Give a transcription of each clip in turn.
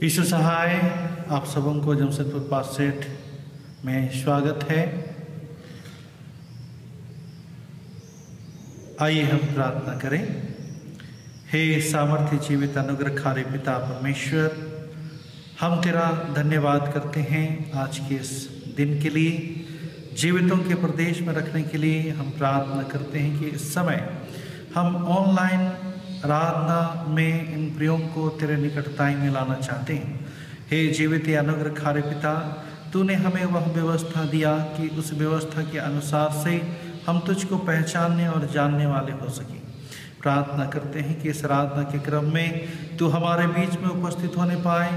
ईश्वर सहाय आप सबों को जमशेदपुर पासेट में स्वागत है। आइए हम प्रार्थना करें। हे सामर्थ्य जीवित अनुग्रहकारी पिता परमेश्वर, हम तेरा धन्यवाद करते हैं आज के इस दिन के लिए, जीवितों के प्रदेश में रखने के लिए। हम प्रार्थना करते हैं कि इस समय हम ऑनलाइन आराधना में इन प्रियों को तेरे निकटताई में लाना चाहते हैं। हे जीवित अनुग्रहकारी पिता, तूने हमें वह व्यवस्था दिया कि उस व्यवस्था के अनुसार से हम तुझको पहचानने और जानने वाले हो सकें। प्रार्थना करते हैं कि इस आराधना के क्रम में तू हमारे बीच में उपस्थित होने पाए,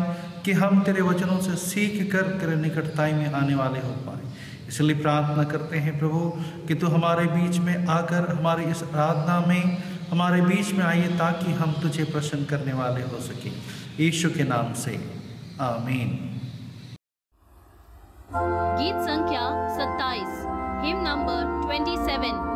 कि हम तेरे वचनों से सीख कर तेरे निकटताई में आने वाले हो पाए। इसलिए प्रार्थना करते हैं प्रभु कि तू हमारे बीच में आकर हमारी इस आराधना में हमारे बीच में आइए, ताकि हम तुझे प्रसन्न करने वाले हो सकें। यीशु के नाम से आमीन। गीत संख्या 27, हिम नंबर 27।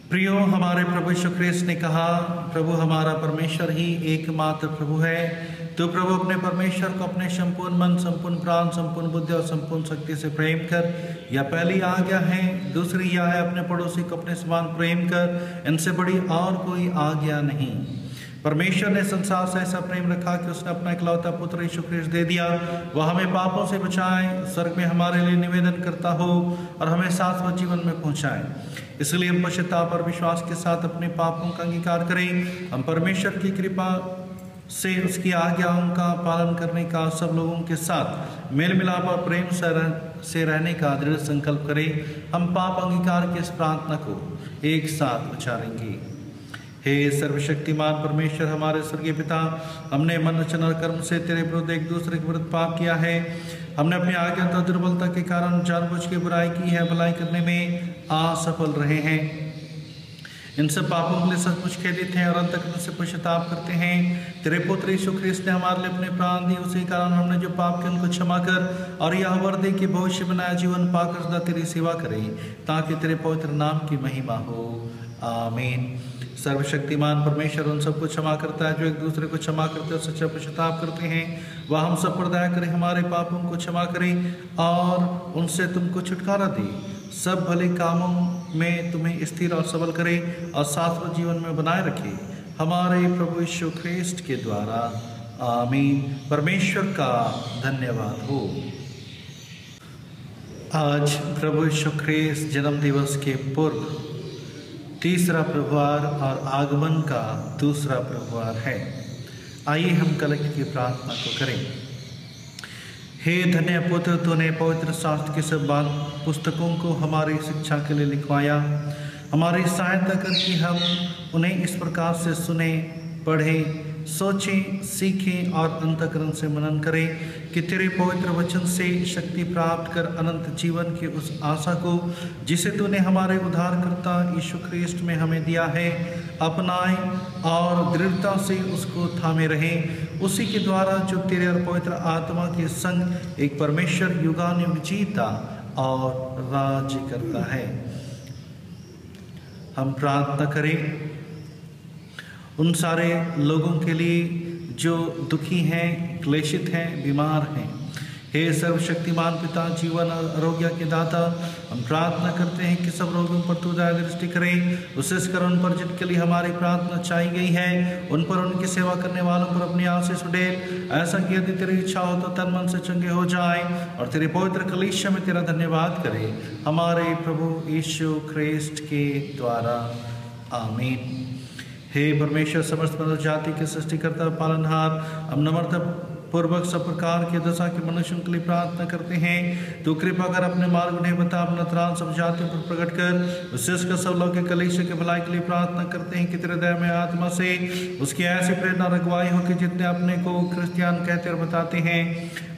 प्रियो, हमारे प्रभु यीशु ख्रीस्त ने कहा, प्रभु हमारा परमेश्वर ही एकमात्र प्रभु है। तो प्रभु अपने परमेश्वर को अपने संपूर्ण मन, संपूर्ण प्राण, संपूर्ण बुद्धि और संपूर्ण शक्ति से प्रेम कर, यह पहली आज्ञा है। दूसरी यह है, अपने पड़ोसी को अपने समान प्रेम कर। इनसे बड़ी और कोई आज्ञा नहीं। परमेश्वर ने संसार से ऐसा प्रेम रखा कि उसने अपना इकलौता पुत्र यीशु ख्रीस्त दे दिया, वह हमें पापों से बचाए, स्वर्ग में हमारे लिए निवेदन करता हो और हमें शाश्वत जीवन में पहुंचाए। इसलिए हम पश्चाताप और विश्वास के साथ अपने पापों का अंगीकार करें। हम परमेश्वर की कृपा से उसकी आज्ञाओं का पालन करने का, सब लोगों के साथ मेल मिलाप और प्रेम से रहने का दृढ़ संकल्प करें। हम पाप अंगीकार की इस प्रार्थना को एक साथ उच्चारेंगे। हे सर्वशक्तिमान परमेश्वर, हमारे स्वर्गीय पिता, हमने मन, वचन और कर्म से तेरे विरुद्ध एक दूसरे के विरुद्ध पाप किया है। हमने अपनी आज्ञा और दुर्बलता के कारण जानबूझ के बुराई की है, भलाई करने में असफल रहे हैं। इन सब पापों के लिए सचमुच खेदित हैं और अंतःकरण से पश्चाताप करते हैं। तेरे पुत्र यीशु ख्रीस्त ने हमारे लिए अपने प्राण दिए, उसी कारण हमने जो पाप किए उनको क्षमा कर और यह वर दे कि भविष्य बनाया जीवन पाकर सदा तेरी सेवा करें, ताकि तेरे पवित्र नाम की महिमा हो। आमीन। सर्वशक्तिमान परमेश्वर उन सबको क्षमा करता है जो एक दूसरे को क्षमा करते और सच्चा पश्चाताप करते हैं। वह हम सब पर दया करे, हमारे पापों को क्षमा करे और उनसे तुमको छुटकारा दे, सब भले कामों में तुम्हें स्थिर और सबल करे और शाश्वत जीवन में बनाए रखे। हमारे प्रभु यीशु ख्रिस्ट के द्वारा। आमीन। परमेश्वर का धन्यवाद हो। आज प्रभु यीशु ख्रिस्त जन्म दिवस के पूर्व तीसरा प्रभुवार और आगमन का दूसरा प्रभुवार है। आइए हम कलेक्ट की प्रार्थना को करें। हे धन्य पुत्र, तूने पवित्र शास्त्र के सब पुस्तकों को हमारी शिक्षा के लिए लिखवाया। हमारी सहायता कर कि हम उन्हें इस प्रकार से सुने, पढ़ें, सोचें, सीखें और अंतःकरण से मनन करें कि तेरे पवित्र वचन से शक्ति प्राप्त कर अनंत जीवन की उस आशा को जिसे तूने हमारे उद्धारकर्ता यीशु ख्रिस्ट में हमें दिया है अपनाएं और दृढ़ता से उसको थामे रहें। उसी के द्वारा जो तेरे और पवित्र आत्मा के संग एक परमेश्वर युगानुयुग जीता और राज्य करता है। हम प्रार्थना करें उन सारे लोगों के लिए जो दुखी हैं, क्लेशित हैं, बीमार हैं। हे सर्वशक्तिमान पिता, जीवन और आरोग्य के दाता, हम प्रार्थना करते हैं कि सब रोगियों पर तू दया दृष्टि करे। विशेषकर उन पर जिनके लिए हमारी प्रार्थना चाहिए गई है, उन पर उनकी सेवा करने वालों पर अपनी आशीष उड़ेल। ऐसा कि यदि तेरी इच्छा हो तो तन मन से चंगे हो जाए और तेरे पवित्र कलीसिया में तेरा धन्यवाद करें, हमारे प्रभु यीशु ख्रिस्ट के द्वारा। आमीन। हे परमेश्वर, समस्त मानव जाति के सृष्टिकर्ता पालनहार, हम नम्रता पूर्वक सब प्रकार के दशा के मनुष्यों के लिए प्रार्थना करते हैं। तो कृपा कर अपने मार्ग उन्हें बता, अपना त्राण सब जातियों पर प्रकट कर। विशेषकर सब लोग के कलीसिया के भलाई के लिए प्रार्थना करते हैं कि तेरे दया में आत्मा से उसकी ऐसी प्रेरणा रखवाई हो कि जितने अपने को क्रिश्चियन कहते और बताते हैं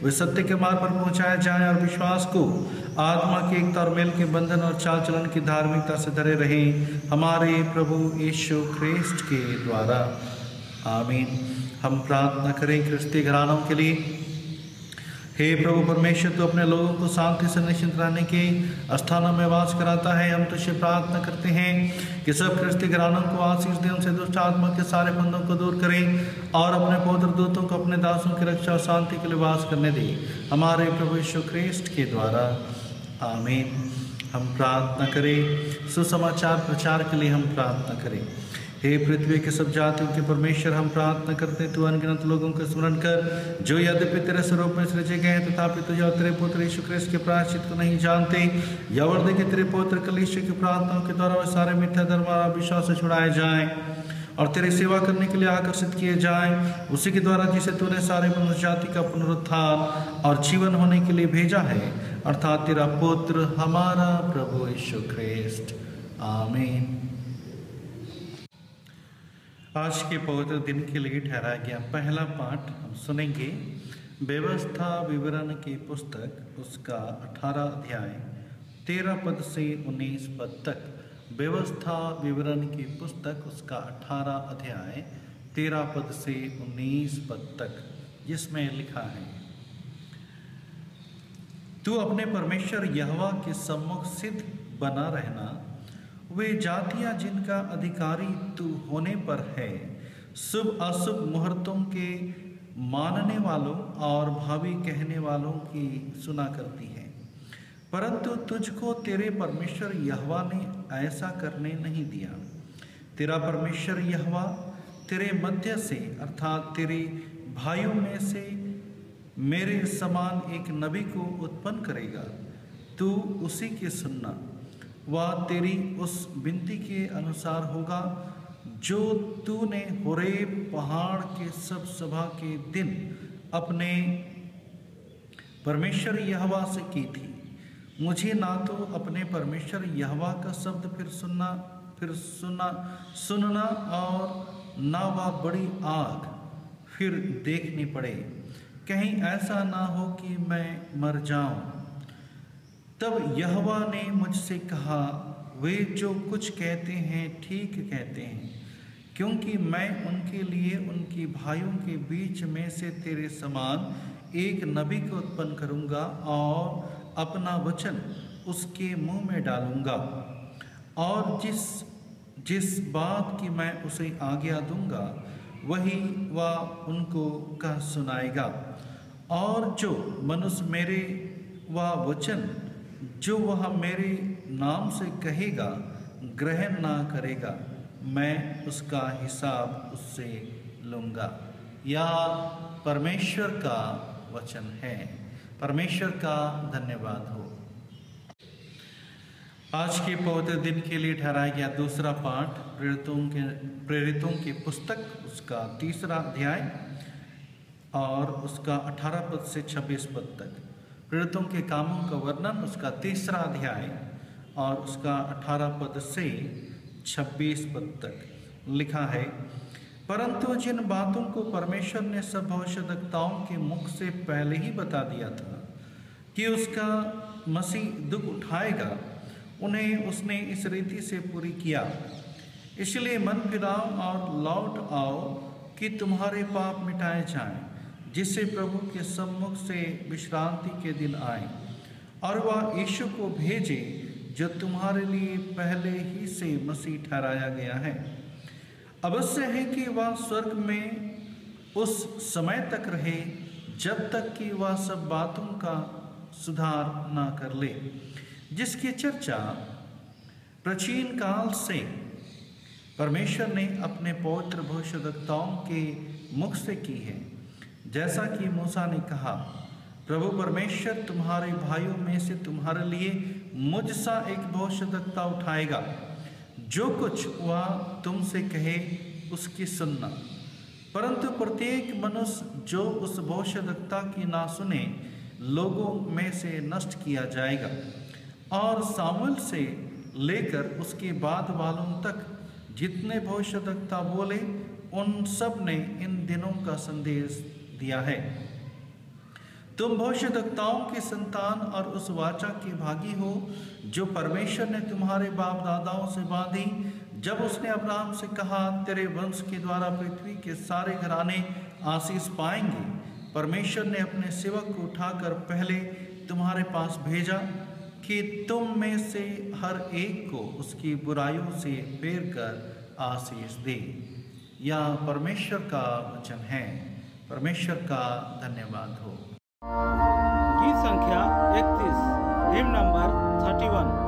वे सत्य के मार्ग पर पहुंचाया जाए और विश्वास को आत्मा के एकता और मेल के बंधन और चाल चलन की धार्मिकता से धरे रहें, हमारे प्रभु यीशु ख्रिस्ट के द्वारा। आमीन। हम प्रार्थना करें क्रिस्ती घरानों के लिए। हे प्रभु परमेश्वर, तो अपने लोगों को शांति से निश्चिंत रहने के स्थानों में वास कराता है। हम तुझसे प्रार्थना करते हैं कि सब क्रिस्ती घरानों को आशीष दे, उनसे दुष्ट आत्मा के सारे बंधों को दूर करें और अपने पवित्र दूतों को अपने दासों की रक्षा और शांति के लिए वास करने दे, हमारे प्रभु यीशु ख्रिस्ट के द्वारा। आमीन। हम प्रार्थना करें सुसमाचार प्रचार के लिए। हम प्रार्थना करें। हे पृथ्वी के सब जातियों के परमेश्वर, हम प्रार्थना करते हैं तू अनगिनत लोगों को स्मरण कर जो यद्यपि तेरे स्वरूप में सृजे गए हैं तथापि तुझे और तेरे पुत्र यीशु ख्रिस्त के प्रायश्चित को नहीं जानते। या वर्दे के तेरे पवित्र कलीसिया की प्रार्थनाओं के द्वारा वे सारे मिथ्या धर्म और अविश्वास से छुड़ाए जाएं और तेरी सेवा करने के लिए आकर्षित किए जाएं। उसी के द्वारा जिसे तूने सारे मनुष्य जाति का पुनरुत्थान और जीवन होने के लिए भेजा है, अर्थात तेरा पुत्र हमारा प्रभु यीशु ख्रिस्त। आमीन। आज के पवित्र दिन के लिए ठहराया गया पहला पाठ हम सुनेंगे व्यवस्था विवरण की पुस्तक, उसका 18 अध्याय 13 पद से 19 पद तक। व्यवस्था विवरण की पुस्तक, उसका 18 अध्याय 13 पद से 19 पद तक, जिसमें लिखा है, तू अपने परमेश्वर यहोवा के सम्मुख सिद्ध बना रहना। वे जातियां जिनका अधिकारी तू होने पर है शुभ अशुभ मुहूर्तों के मानने वालों और भावी कहने वालों की सुना करती है, परंतु तुझको तेरे परमेश्वर यहोवा ने ऐसा करने नहीं दिया। तेरा परमेश्वर यहोवा तेरे मध्य से अर्थात तेरे भाइयों में से मेरे समान एक नबी को उत्पन्न करेगा। तू उसी के सुनना, वह तेरी उस विनती के अनुसार होगा जो तूने होरेब पहाड़ के सब सभा के दिन अपने परमेश्वर यहोवा से की थी। मुझे ना तो अपने परमेश्वर यहोवा का शब्द फिर सुनना और ना वह बड़ी आग फिर देखनी पड़े, कहीं ऐसा ना हो कि मैं मर जाऊं। तब यहोवा ने मुझसे कहा, वे जो कुछ कहते हैं ठीक कहते हैं, क्योंकि मैं उनके लिए उनकी भाइयों के बीच में से तेरे समान एक नबी को उत्पन्न करूंगा और अपना वचन उसके मुंह में डालूंगा, और जिस बात की मैं उसे आज्ञा दूंगा वही वह उनको कह सुनाएगा। और जो मनुष्य मेरे वह वचन जो वह मेरे नाम से कहेगा ग्रहण ना करेगा, मैं उसका हिसाब उससे लूँगा। यह परमेश्वर का वचन है। परमेश्वर का धन्यवाद हो। आज के पवित्र दिन के लिए ठहराया गया दूसरा पाठ प्रेरितों की पुस्तक, उसका 3 अध्याय और उसका 18 पद से 26 पद तक। प्रेरितों के कामों का वर्णन, उसका 3 अध्याय और उसका 18 पद से 26 पद तक लिखा है। परंतु जिन बातों को परमेश्वर ने सब भविष्यद्वक्ताओं के मुख से पहले ही बता दिया था कि उसका मसीह दुख उठाएगा, उन्हें उसने इस रीति से पूरी किया। इसलिए मन फिराओ और लौट आओ कि तुम्हारे पाप मिटाए जाएं, जिससे प्रभु के सम्मुख से विश्रांति के दिन आए, और वह यीशु को भेजे जो तुम्हारे लिए पहले ही से मसीह ठहराया गया है। अवश्य है कि वह स्वर्ग में उस समय तक रहे जब तक कि वह सब बातों का सुधार न कर ले, जिसकी चर्चा प्राचीन काल से परमेश्वर ने अपने पवित्र भविष्यद्वक्ताओं के मुख से की है। जैसा कि मूसा ने कहा, प्रभु परमेश्वर तुम्हारे भाइयों में से तुम्हारे लिए मुझ सा एक भविष्यद्वक्ता उठाएगा, जो कुछ वह तुमसे कहे उसकी सुनना। परंतु प्रत्येक मनुष्य जो उस भविष्यद्वक्ता की ना सुने, लोगों में से नष्ट किया जाएगा। और सामुएल से लेकर उसके बाद वालों तक जितने भविष्यद्वक्ता बोले, उन सब ने इन दिनों का संदेश दिया है। तुम भविष्यद्वक्ताओं की संतान और उस वाचा के भागी हो जो परमेश्वर ने तुम्हारे बाप दादाओं से बांधी, जब उसने अब्राहम से कहा, तेरे वंश के द्वारा पृथ्वी के सारे घराने आशीष पाएंगे। परमेश्वर ने अपने सेवक को उठाकर पहले तुम्हारे पास भेजा कि तुम में से हर एक को उसकी बुराइयों से फेर कर आशीष दे। यह परमेश्वर का वचन है। परमेश्वर का धन्यवाद हो। गीत संख्या 31, हिम नंबर 31।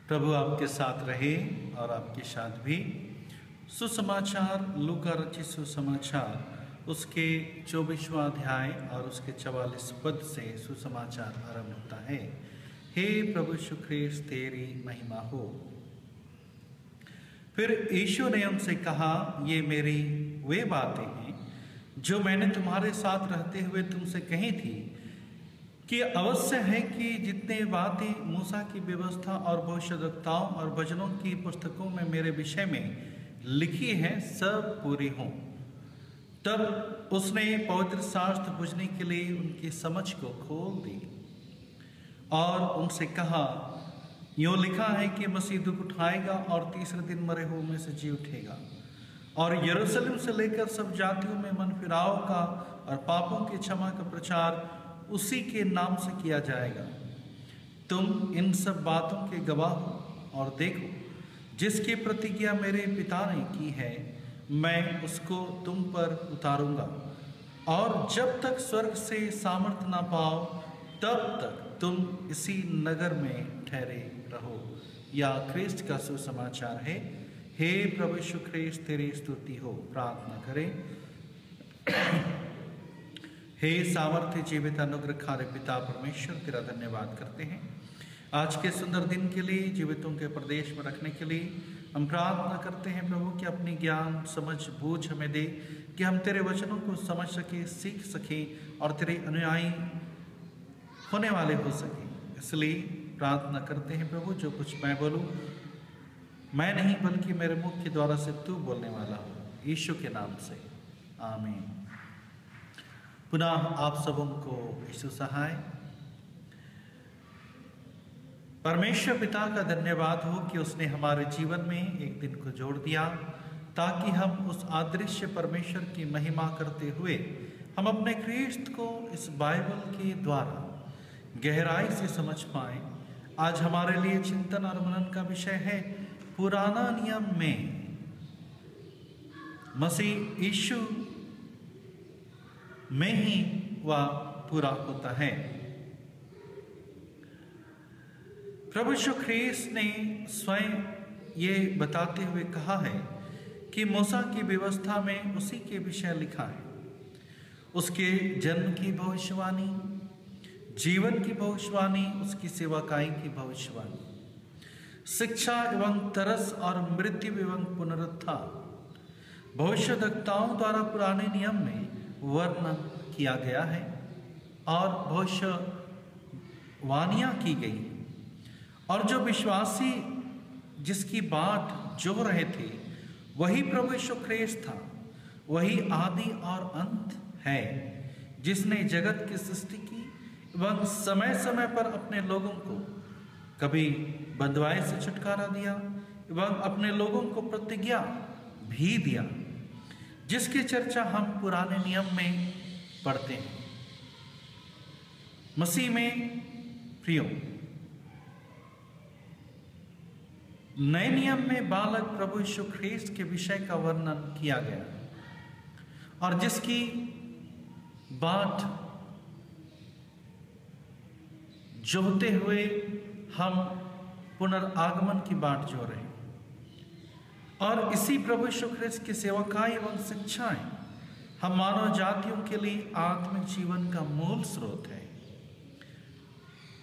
प्रभु आपके साथ रहे और आपके साथ भी। सुसमाचार, लूका रचित सुसमाचार उसके 24वां अध्याय और उसके 44 पद से सुसमाचार आरंभ होता है। हे प्रभु यीशु ख्रीस्त तेरी महिमा हो। फिर यीशु ने उनसे कहा, ये मेरी वे बातें हैं जो मैंने तुम्हारे साथ रहते हुए तुमसे कही थी कि अवश्य है कि जितने बातें मूसा की व्यवस्था और भविष्यद्वक्ताओं और भजनों की पुस्तकों में मेरे विषय में लिखी हैं सब पूरी हों। तब उसने पवित्र शास्त्र बुझने के लिए उनकी समझ को खोल दी और उनसे कहा, यूँ लिखा है कि मसीह दुख उठाएगा और तीसरे दिन मरे हुओं में से जी उठेगा और यरूशलेम से लेकर सब जातियों में मन फिराव का और पापों की क्षमा का प्रचार उसी के नाम से किया जाएगा। तुम इन सब बातों के गवाह हो और देखो, जिसकी प्रतिज्ञा मेरे पिता ने की है मैं उसको तुम पर उतारूंगा, और जब तक स्वर्ग से सामर्थ्य ना पाओ तब तक तुम इसी नगर में ठहरे रहो। या ख्रीस्त का सुसमाचार है। हे प्रभु यीशु ख्रीस्त तेरी स्तुति हो। प्रार्थना करें। हे सामर्थ्य जीवित अनुग्रहकारी पिता परमेश्वर, तेरा धन्यवाद करते हैं आज के सुंदर दिन के लिए, जीवितों के प्रदेश में रखने के लिए। हम प्रार्थना करते हैं प्रभु कि अपनी ज्ञान समझ बूझ हमें दे कि हम तेरे वचनों को समझ सके, सीख सके और तेरे अनुयायी होने वाले हो सके। इसलिए प्रार्थना करते हैं प्रभु, जो कुछ मैं बोलूँ मैं नहीं बल्कि मेरे मुख के द्वारा से तू बोलने वाला हो, यीशु के नाम से आमीन। पुनः आप सबों को यीशु सहाय। परमेश्वर पिता का धन्यवाद हो कि उसने हमारे जीवन में एक दिन को जोड़ दिया ताकि हम उस अदृश्य परमेश्वर की महिमा करते हुए हम अपने ख्रीस्त को इस बाइबल के द्वारा गहराई से समझ पाए। आज हमारे लिए चिंतन और मनन का विषय है, पुराना नियम में मसीह यीशु में ही वह पूरा होता है। प्रभु यीशु ख्रीस्त ने स्वयं ये बताते हुए कहा है कि मूसा की व्यवस्था में उसी के विषय लिखा है, उसके जन्म की भविष्यवाणी, जीवन की भविष्यवाणी, उसकी सेवाकाई की भविष्यवाणी, शिक्षा एवं तरस और मृत्यु एवं पुनरुत्थान भविष्यद्वक्ताओं द्वारा पुराने नियम में वर्णन किया गया है और भविष्यवाणियां की गई। और जो विश्वासी जिसकी बाट जो रहे थे वही प्रभु यीशु ख्रीस्त था, वही आदि और अंत है, जिसने जगत की सृष्टि की एवं समय समय पर अपने लोगों को कभी बंधुआई से छुटकारा दिया एवं अपने लोगों को प्रतिज्ञा भी दिया, जिसकी चर्चा हम पुराने नियम में पढ़ते हैं। मसीह में प्रियो, नए नियम में बालक प्रभु यीशु ख्रीस्त के विषय का वर्णन किया गया और जिसकी बाट जोहते हुए हम पुनर्आगमन की बाट जो रहे हैं। और इसी प्रभु यीशु ख्रीस्त की सेवकाई एवं शिक्षाएं हम मानव जातियों के लिए आत्मिक जीवन का मूल स्रोत है।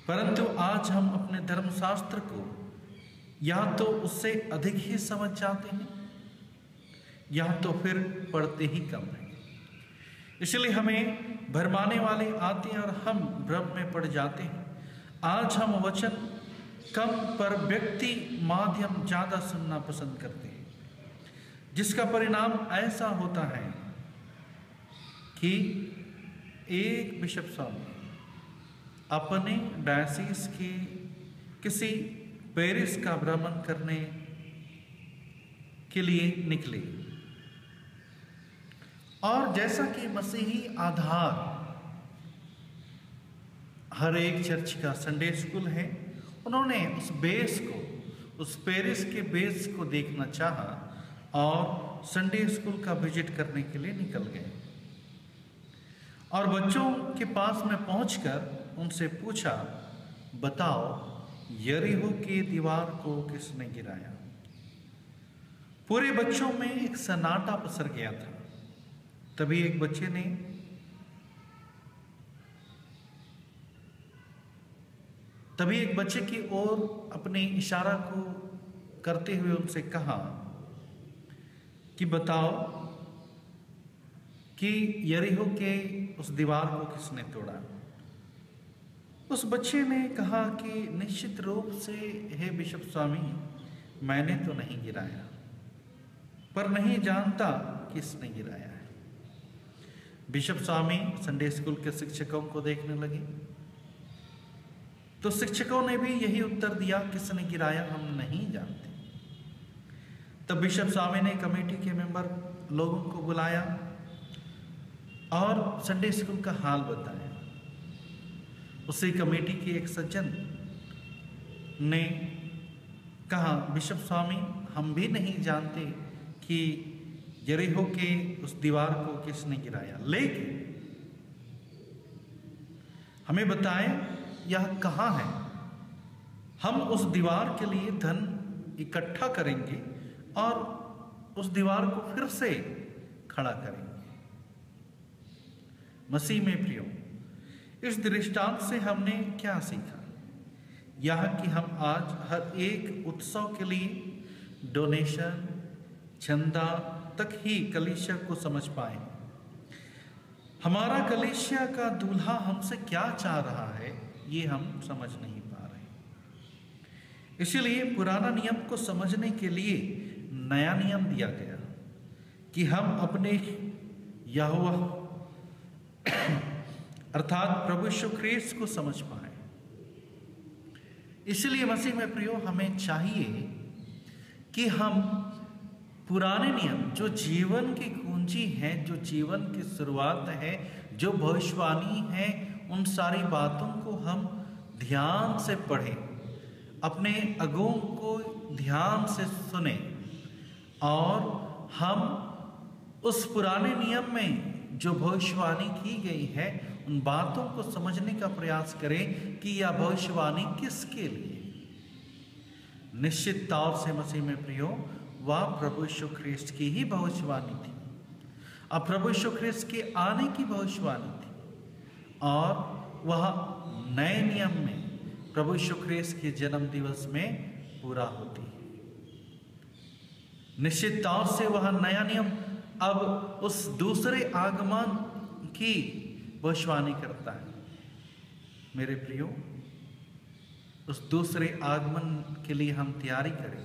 परंतु आज हम अपने धर्मशास्त्र को या तो उससे अधिक ही समझ जाते हैं या तो फिर पढ़ते ही कम हैं। इसलिए हमें भरमाने वाले आते हैं और हम भ्रम में पड़ जाते हैं। आज हम वचन कम पर व्यक्ति माध्यम ज़्यादा सुनना पसंद करते हैं, जिसका परिणाम ऐसा होता है कि एक बिशप स्वामी अपने डायसिस के किसी पेरिस का भ्रमण करने के लिए निकले और जैसा कि मसीही आधार हर एक चर्च का संडे स्कूल है, उन्होंने उस बेस को, उस पेरिस के बेस को देखना चाहा और संडे स्कूल का विजिट करने के लिए निकल गए और बच्चों के पास में पहुंचकर उनसे पूछा, बताओ यरीहो की दीवार को किसने गिराया? पूरे बच्चों में एक सन्नाटा पसर गया था। तभी एक बच्चे ने तभी एक बच्चे की ओर अपने इशारा को करते हुए उनसे कहा कि बताओ कि यरीहो के उस दीवार को किसने तोड़ा। उस बच्चे ने कहा कि निश्चित रूप से हे बिशप स्वामी, मैंने तो नहीं गिराया, पर नहीं जानता किसने गिराया है। बिशप स्वामी संडे स्कूल के शिक्षकों को देखने लगे, तो शिक्षकों ने भी यही उत्तर दिया, किसने गिराया हम नहीं जानते। तब बिशप स्वामी ने कमेटी के मेंबर लोगों को बुलाया और संडे स्कूल का हाल बताया। उसी कमेटी के एक सज्जन ने कहा, बिशप स्वामी हम भी नहीं जानते कि यरीहो के उस दीवार को किसने गिराया, लेकिन हमें बताएं यह कहाँ है, हम उस दीवार के लिए धन इकट्ठा करेंगे और उस दीवार को फिर से खड़ा करेंगे। मसीह में प्रियो, इस दृष्टांत से हमने क्या सीखा? यह कि हम आज हर एक उत्सव के लिए डोनेशन, चंदा तक ही कलीसिया को समझ पाए। हमारा कलीसिया का दूल्हा हमसे क्या चाह रहा है ये हम समझ नहीं पा रहे। इसीलिए पुराना नियम को समझने के लिए नया नियम दिया गया कि हम अपने यहोवा अर्थात प्रभु यीशु ख्रीस्त को समझ पाए। इसलिए मसीह में प्रियो, हमें चाहिए कि हम पुराने नियम जो जीवन की कुंजी है, जो जीवन की शुरुआत है, जो भविष्यवाणी है, उन सारी बातों को हम ध्यान से पढ़ें, अपने अगुओं को ध्यान से सुने और हम उस पुराने नियम में जो भविष्यवाणी की गई है उन बातों को समझने का प्रयास करें कि यह भविष्यवाणी किसके लिए। निश्चित तौर से मसीह में प्रियो, वह प्रभु यीशु ख्रीस्त की ही भविष्यवाणी थी, अब प्रभु यीशु ख्रीस्त के आने की भविष्यवाणी थी और वह नए नियम में प्रभु यीशु ख्रीस्त के जन्म दिवस में पूरा होती है। निश्चित तौर से वह नया नियम अब उस दूसरे आगमन की भविष्यवाणी करता है। मेरे प्रियो, उस दूसरे आगमन के लिए हम तैयारी करें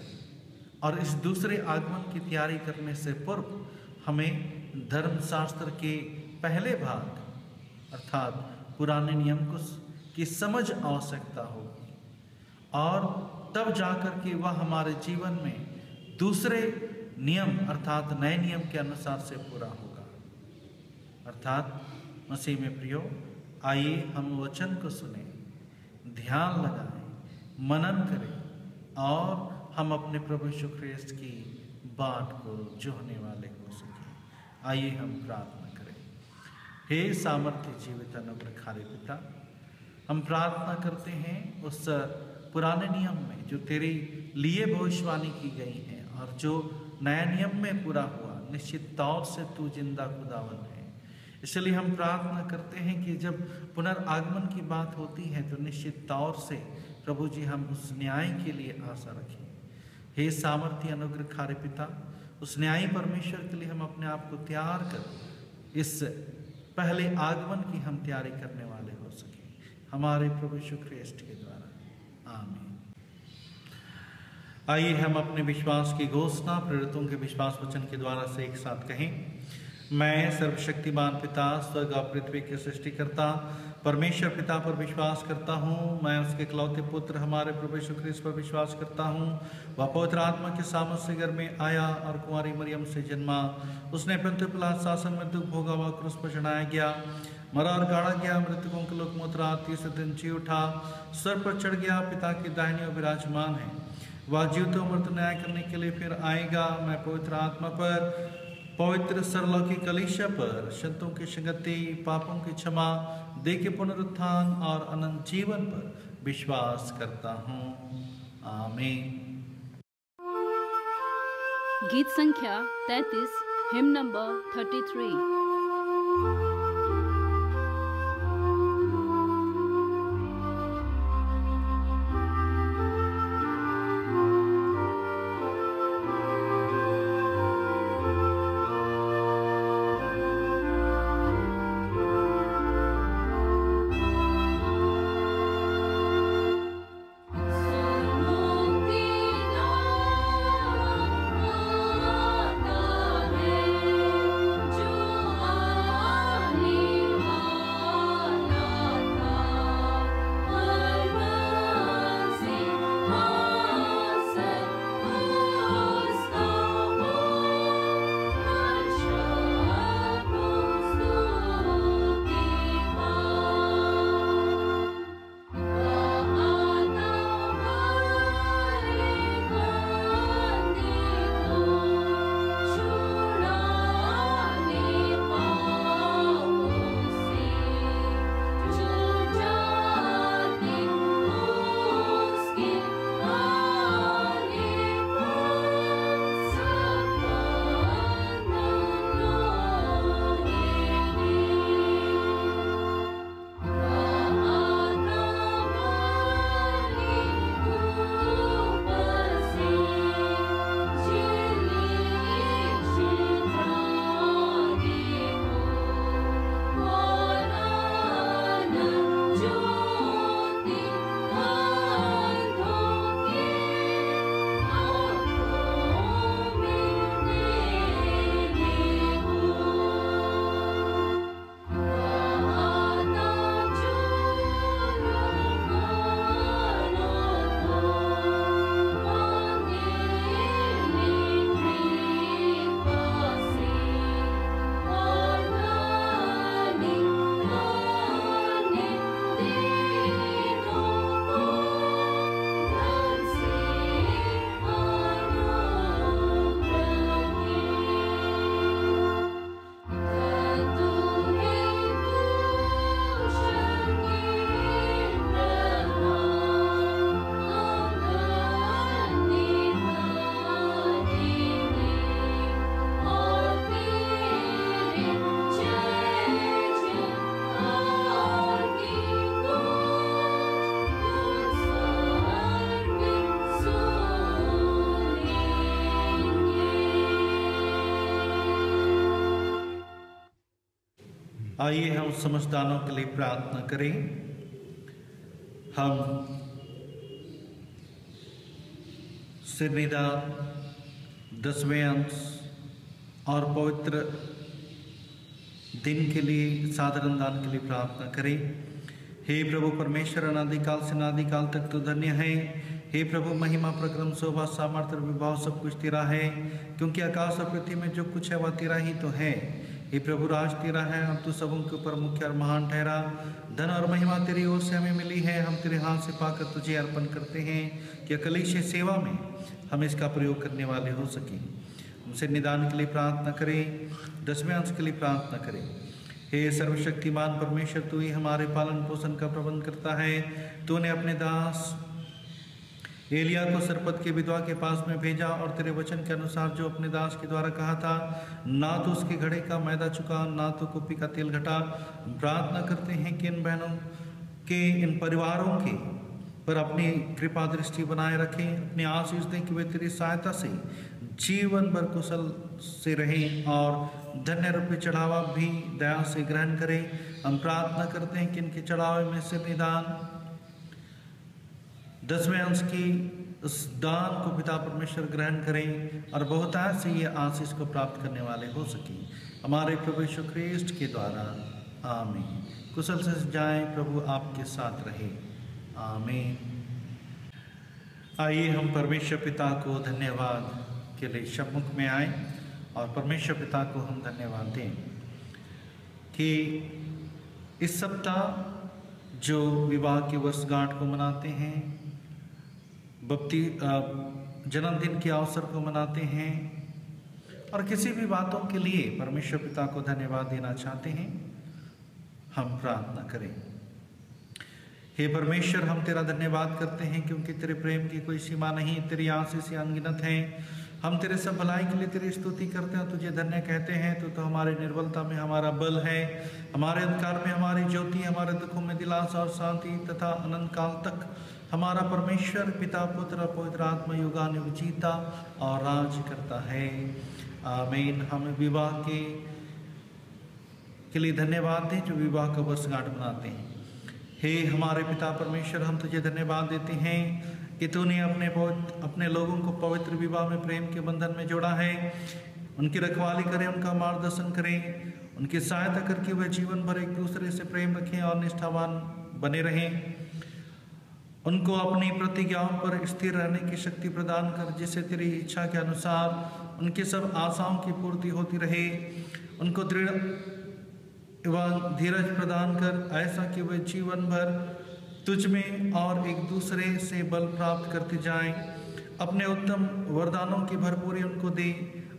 और इस दूसरे आगमन की तैयारी करने से पूर्व हमें धर्मशास्त्र के पहले भाग अर्थात पुराने नियम की समझ आवश्यकता होगी और तब जाकर के वह हमारे जीवन में दूसरे नियम अर्थात नए नियम के अनुसार से पूरा होगा। अर्थात मसीह में प्रियो, आइए हम वचन को सुने, ध्यान लगाएं, मनन करें और हम अपने प्रभु यीशु ख्रीस्त की बाट को जोहने वाले हो सकें। आइए हम प्रार्थना करें। हे सामर्थ्य जीवित अनुग्रहकारी पिता, हम प्रार्थना करते हैं उस पुराने नियम में जो तेरे लिए भविष्यवाणी की गई है और जो नया नियम में पूरा हुआ, निश्चित तौर से तू जिंदा खुदावन है। इसलिए हम प्रार्थना करते हैं कि जब पुनर्आगमन की बात होती है तो निश्चित तौर से प्रभु जी हम उस न्याय के लिए आशा रखें। हे सामर्थ्य अनुग्रहकारी पिता, उस न्यायी परमेश्वर के लिए हम अपने आप को तैयार कर इस पहले आगमन की हम तैयारी करने वाले हो सके, हमारे प्रभु यीशु ख्रीस्त के द्वारा। आमीन। आइए हम अपने विश्वास की घोषणा प्रेरितों के विश्वास वचन के द्वारा से एक साथ कहें। मैं सर्वशक्तिमान पिता, स्वर्ग और पृथ्वी के सृष्टिकर्ता परमेश्वर पिता पर विश्वास करता हूँ। मैं उसके इकलौते पुत्र हमारे प्रभु यीशु ख्रीस्त पर विश्वास करता हूँ। वह पवित्र आत्मा के सामर्थ से घर में आया और कुंवारी मरियम से जन्मा। उसने पंतियुस पिलातुस शासन में दुख भोगा, वह क्रूस पर चढ़ाया गया, मरा और गाड़ा गया, मृतकों के लोक में उतरा, तीसरे दिन जी उठा, स्वर्ग पर चढ़ गया, पिता की दाहिनी ओर विराजमान है। वह जीवितों और मृतों न्याय करने के लिए फिर आएगा। मैं पवित्र आत्मा पर, पवित्र सरलौकिक कलीसिया पर, संतों की संगति, पापों की क्षमा, देह के पुनरुत्थान और अनंत जीवन पर विश्वास करता हूँ। आमीन। गीत संख्या 33, हिम नंबर 33। आइए हम समस्त दानों के लिए प्रार्थना करें। हम सिरनिदान, 10वें अंश और पवित्र दिन के लिए, साधारण दान के लिए प्रार्थना करें। हे प्रभु परमेश्वर, अनादिकाल से अनादिकाल तक तो धन्य है। हे प्रभु, महिमा, प्रक्रम, शोभा, सामर्थ्य, विभाव सब कुछ तेरा है, क्योंकि आकाश और पृथ्वी में जो कुछ है वह तेरा ही तो है। हे प्रभु, राज तेरा है और तू सबों के ऊपर मुख्य और महान ठहरा। धन और महिमा तेरी ओर से हमें मिली है, हम तेरे हाथ से पाकर तुझे अर्पण करते हैं कि कलीसिया सेवा में हम इसका प्रयोग करने वाले हो सकें। हमसे निदान के लिए प्रार्थना करें, 10वें अंश के लिए प्रार्थना करें। हे सर्वशक्तिमान परमेश्वर, तू ही हमारे पालन पोषण का प्रबंध करता है। तूने अपने दास एलिया को सरपत के विधवा के पास में भेजा और तेरे वचन के अनुसार जो अपने दास के द्वारा कहा था, ना तो उसके घड़े का मैदा चुका, ना तो कुप्पी का तेल घटा। प्रार्थना करते हैं कि इन बहनों के, इन परिवारों के पर अपनी कृपा दृष्टि बनाए रखें। अपनी आशीष दें कि वे तेरी सहायता से जीवन भर कुशल से रहें और धन्य रूपी चढ़ावा भी दया से ग्रहण करें। हम प्रार्थना करते हैं कि इनके चढ़ावे में से निदान 10वें अंश की उस दान को पिता परमेश्वर ग्रहण करें और बहुतायत से ये आशीष को प्राप्त करने वाले हो सकें, हमारे प्रभु यीशु ख्रीष्ट के द्वारा। आमीन। कुशल से जाएं, प्रभु आपके साथ रहे। आमीन। आइए हम परमेश्वर पिता को धन्यवाद के लिए सम्मुख में आए और परमेश्वर पिता को हम धन्यवाद दें कि इस सप्ताह जो विवाह की वर्षगांठ को मनाते हैं, जन्मदिन के अवसर को मनाते हैं और किसी भी बातों के लिए परमेश्वर पिता को धन्यवाद देना चाहते हैं, हम प्रार्थना करें। हे परमेश्वर, हम तेरा धन्यवाद करते हैं क्योंकि तेरे प्रेम की कोई सीमा नहीं, तेरी आशीष अनगिनत है। हम तेरे सब भलाई के लिए तेरी स्तुति करते हैं, तुझे धन्य कहते हैं। तो हमारे निर्बलता में हमारा बल है, हमारे अंधकार में हमारी ज्योति, हमारे दुखों में दिलासा और शांति, तथा अनंत काल तक हमारा परमेश्वर पिता, पुत्र और पवित्र आत्मा युगानुयुग जीता और राज करता है। आमीन। हम विवाह के लिए धन्यवाद दें जो विवाह का वर्षगांठ मनाते हैं। हे हमारे पिता परमेश्वर, हम तुझे धन्यवाद देते हैं कि तूने अपने लोगों को पवित्र विवाह में प्रेम के बंधन में जोड़ा है। उनकी रखवाली करें, उनका मार्गदर्शन करें, उनकी सहायता करके वह जीवन भर एक दूसरे से प्रेम रखें और निष्ठावान बने रहें। उनको अपनी प्रतिज्ञाओं पर स्थिर रहने की शक्ति प्रदान कर, जिससे तेरी इच्छा के अनुसार उनकी सब आशाओं की पूर्ति होती रहे। उनको दृढ़ एवं धीरज प्रदान कर, ऐसा कि वे जीवन भर तुझ में और एक दूसरे से बल प्राप्त करते जाएं। अपने उत्तम वरदानों की भरपूरी उनको दे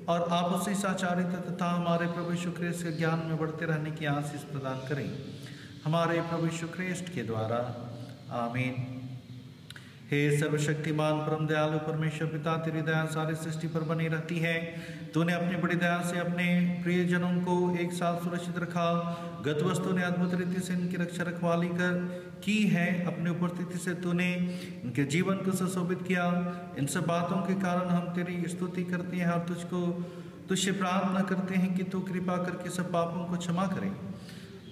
और आपसी साचारिता तथा हमारे प्रभु यीशु ख्रीष्ट के ज्ञान में बढ़ते रहने की आशीष प्रदान करें, हमारे प्रभु यीशु ख्रीष्ट के द्वारा। आमीन। हे सर्वशक्तिमान परम दयालु परमेश्वर पिता, तेरी दया सारी सृष्टि पर बनी रहती है। तूने अपनी बड़ी दया से अपने प्रियजनों को एक साल सुरक्षित रखा। गत वस्तु ने अद्भुत रीति से इनकी रक्षा रखवाली की है। अपनी उपस्थिति से तूने इनके जीवन को सुशोभित किया। इन सब बातों के कारण हम तेरी स्तुति करते हैं और तुझसे प्रार्थना करते हैं कि तू कृपा करके सब पापों को क्षमा करे।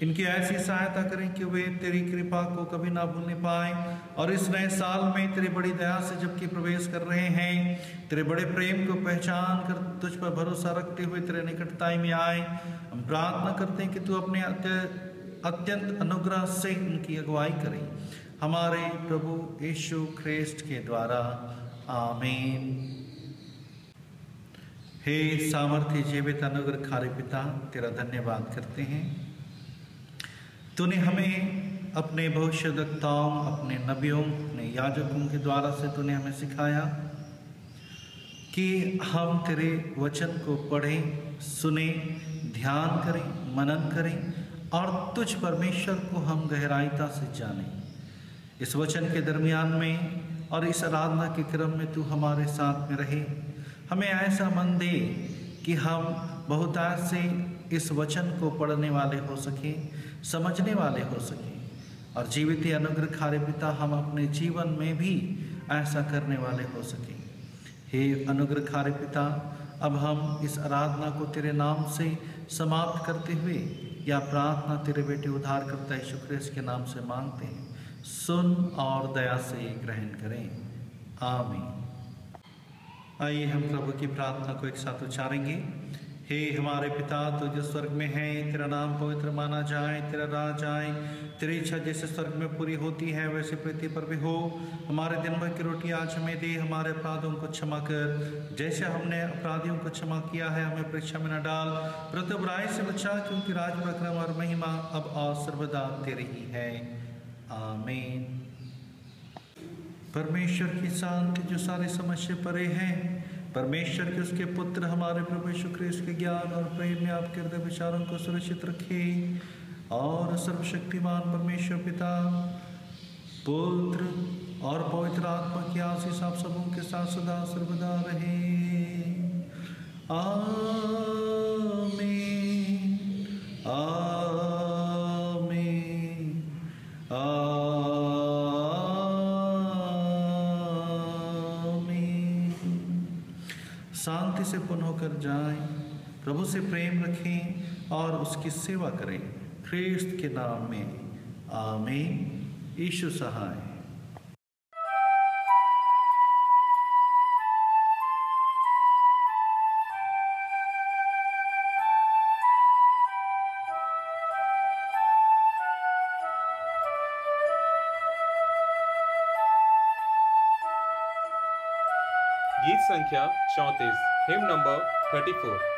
इनकी ऐसी सहायता करें कि वे तेरी कृपा को कभी ना भूलने पाएं और इस नए साल में तेरी बड़ी दया से जबकि प्रवेश कर रहे हैं, तेरे बड़े प्रेम को पहचान कर तुझ पर भरोसा रखते हुए तेरे निकटताई में आए। हम प्रार्थना करते हैं कि तू अपने अत्यंत अनुग्रह से उनकी अगुवाई करें, हमारे प्रभु यीशु ख्रीष्ट के द्वारा। आमीन। हे सामर्थ्य जीवित अनुग्रहकारी पिता, तेरा धन्यवाद करते हैं। तूने हमें अपने भविष्यद्वक्ताओं, अपने नबियों, अपने याजकों के द्वारा से तूने हमें सिखाया कि हम तेरे वचन को पढ़ें, सुने, ध्यान करें, मनन करें और तुझ परमेश्वर को हम गहराईता से जानें। इस वचन के दरमियान में और इस आराधना के क्रम में तू हमारे साथ में रहे। हमें ऐसा मन दे कि हम बहुतायत से इस वचन को पढ़ने वाले हो सके, समझने वाले हो सके और जीवित अनुग्रहकारी पिता, हम अपने जीवन में भी ऐसा करने वाले हो सके। हे अनुग्रहकारी पिता, अब हम इस आराधना को तेरे नाम से समाप्त करते हुए यह प्रार्थना तेरे बेटे उद्धारकर्ता यीशु ख्रिस्त के नाम से मांगते हैं, सुन और दया से ग्रहण करें। आमीन। आइए हम प्रभु की प्रार्थना को एक साथ उच्चारेंगे। हे हमारे पिता, तू जो स्वर्ग में है, तेरा नाम पवित्र माना जाए, तेरा राज आए, तेरी इच्छा जैसे स्वर्ग में पूरी होती है वैसे पृथ्वी पर भी हो। हमारे दिन भर की रोटी आज हमें दे, हमारे अपराधों को क्षमा कर जैसे हमने अपराधियों को क्षमा किया है, हमें परीक्षा में न डाल परंतु बुराई से बचा, क्योंकि राज, प्रक्रम और महिमा अब और सर्वदा तेरी ही है। आमीन। परमेश्वर की शांति जो सारी समझ से परे है, परमेश्वर के उसके पुत्र हमारे प्रभु यीशु ख्रिस्त के ज्ञान और प्रेम में आपके हृदय विचारों को सुरक्षित रखे और सर्वशक्तिमान परमेश्वर पिता, पुत्र और पवित्र आत्मा की आशीष आप सबों के साथ सदा सर्वदा रहे। आमीन। आमीन। शांति से पुनः होकर जाएं, प्रभु से प्रेम रखें और उसकी सेवा करें, ख्रिस्त के नाम में। आमीन। यीशु सहाय। गीत संख्या 34, हिम नंबर 34।